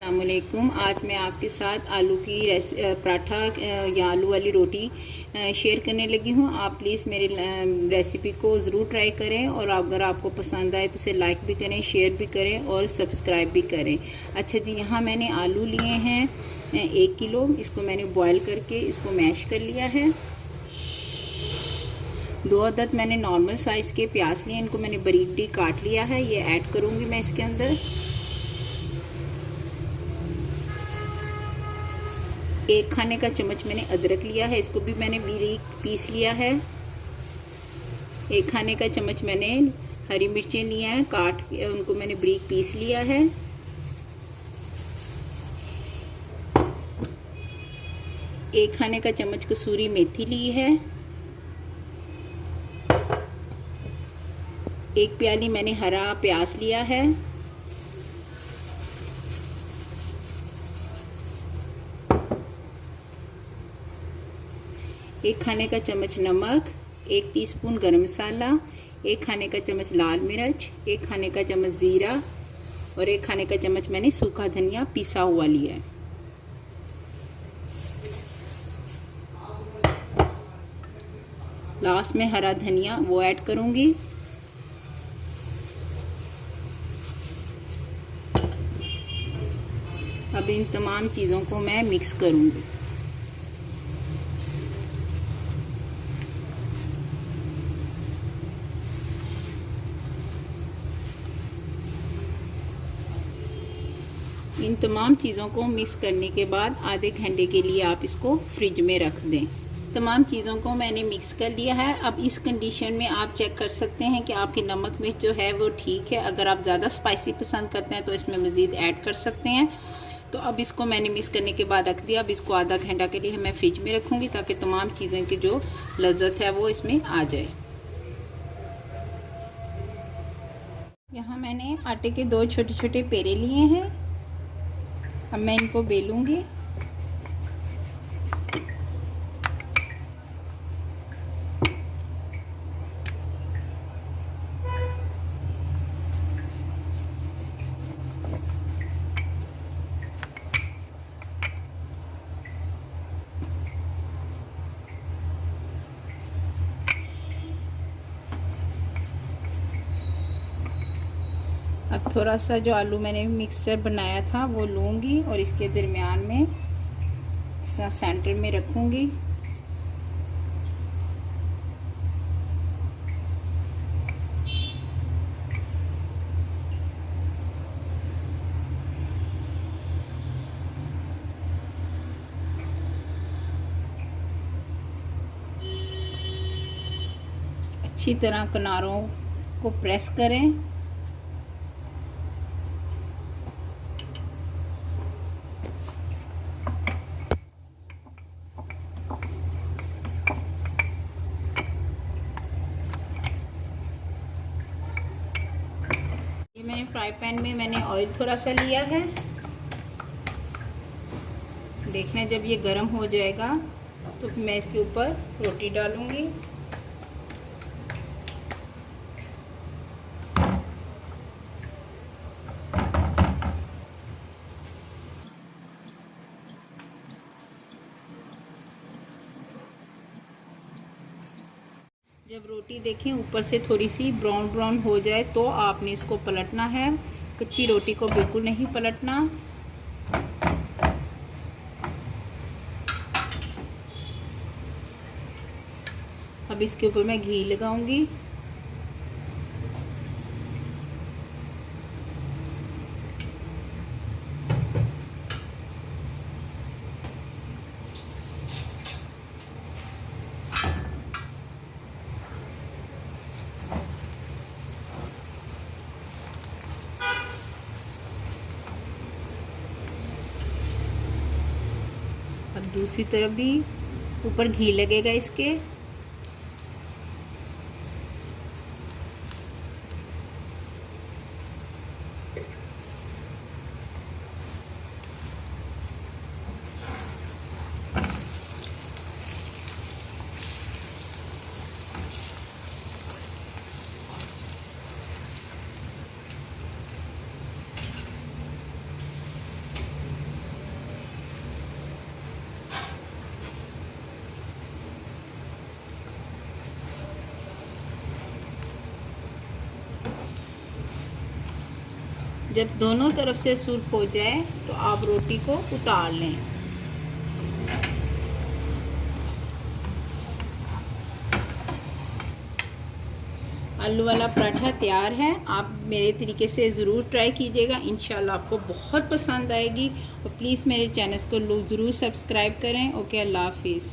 अस्सलामुअलैकुम। आज मैं आपके साथ आलू की पराठा या आलू वाली रोटी शेयर करने लगी हूँ। आप प्लीज़ मेरे रेसिपी को ज़रूर ट्राई करें और अगर आपको पसंद आए तो उसे लाइक भी करें, शेयर भी करें और सब्सक्राइब भी करें। अच्छा जी, यहाँ मैंने आलू लिए हैं 1 किलो। इसको मैंने बॉयल करके इसको मैश कर लिया है। 2 अदद मैंने नॉर्मल साइज़ के प्याज लिए, इनको मैंने बारीक बारीक काट लिया है। ये ऐड करूँगी मैं इसके अंदर। 1 खाने का चम्मच मैंने अदरक लिया है, इसको भी मैंने बारीक पीस लिया है। 1 खाने का चम्मच मैंने हरी मिर्चें लिया है, काट के उनको मैंने बारीक पीस लिया है। 1 खाने का चम्मच कसूरी मेथी ली है। 1 प्याली मैंने हरा प्याज लिया है। 1 खाने का चम्मच नमक, 1 टीस्पून गरम मसाला, 1 खाने का चम्मच लाल मिर्च, 1 खाने का चम्मच ज़ीरा और 1 खाने का चम्मच मैंने सूखा धनिया पिसा हुआ लिया है। लास्ट में हरा धनिया वो ऐड करूँगी। अब इन तमाम चीज़ों को मैं मिक्स करूँगी। इन तमाम चीज़ों को मिक्स करने के बाद आधे घंटे के लिए आप इसको फ्रिज में रख दें। तमाम चीज़ों को मैंने मिक्स कर लिया है। अब इस कंडीशन में आप चेक कर सकते हैं कि आपकी नमक मिर्च जो है वो ठीक है। अगर आप ज़्यादा स्पाइसी पसंद करते हैं तो इसमें मज़ीद ऐड कर सकते हैं। तो अब इसको मैंने मिक्स करने के बाद रख दिया। अब इसको आधा घंटा के लिए मैं फ्रिज में रखूँगी ताकि तमाम चीज़ों की जो लज्जत है वो इसमें आ जाए। यहाँ मैंने आटे के 2 छोटे छोटे पेड़े लिए हैं। अब मैं इनको बेलूँगी। अब थोड़ा सा जो आलू मैंने मिक्सचर बनाया था वो लूँगी और इसके दरमियान में इस सेंटर में रखूँगी। अच्छी तरह किनारों को प्रेस करें। ये मैंने फ्राई पैन में मैंने ऑयल थोड़ा सा लिया है। देखना जब ये गर्म हो जाएगा तो मैं इसके ऊपर रोटी डालूंगी। जब रोटी देखें ऊपर से थोड़ी सी ब्राउन ब्राउन हो जाए तो आपने इसको पलटना है। कच्ची रोटी को बिल्कुल नहीं पलटना। अब इसके ऊपर मैं घी लगाऊंगी। अब दूसरी तरफ भी ऊपर घी लगेगा इसके। जब दोनों तरफ से सुर्ख हो जाए तो आप रोटी को उतार लें। आलू वाला पराठा तैयार है। आप मेरे तरीके से ज़रूर ट्राई कीजिएगा, इंशाल्लाह आपको बहुत पसंद आएगी। और प्लीज़ मेरे चैनल को ज़रूर सब्सक्राइब करें। ओके, अल्लाह हाफिज़।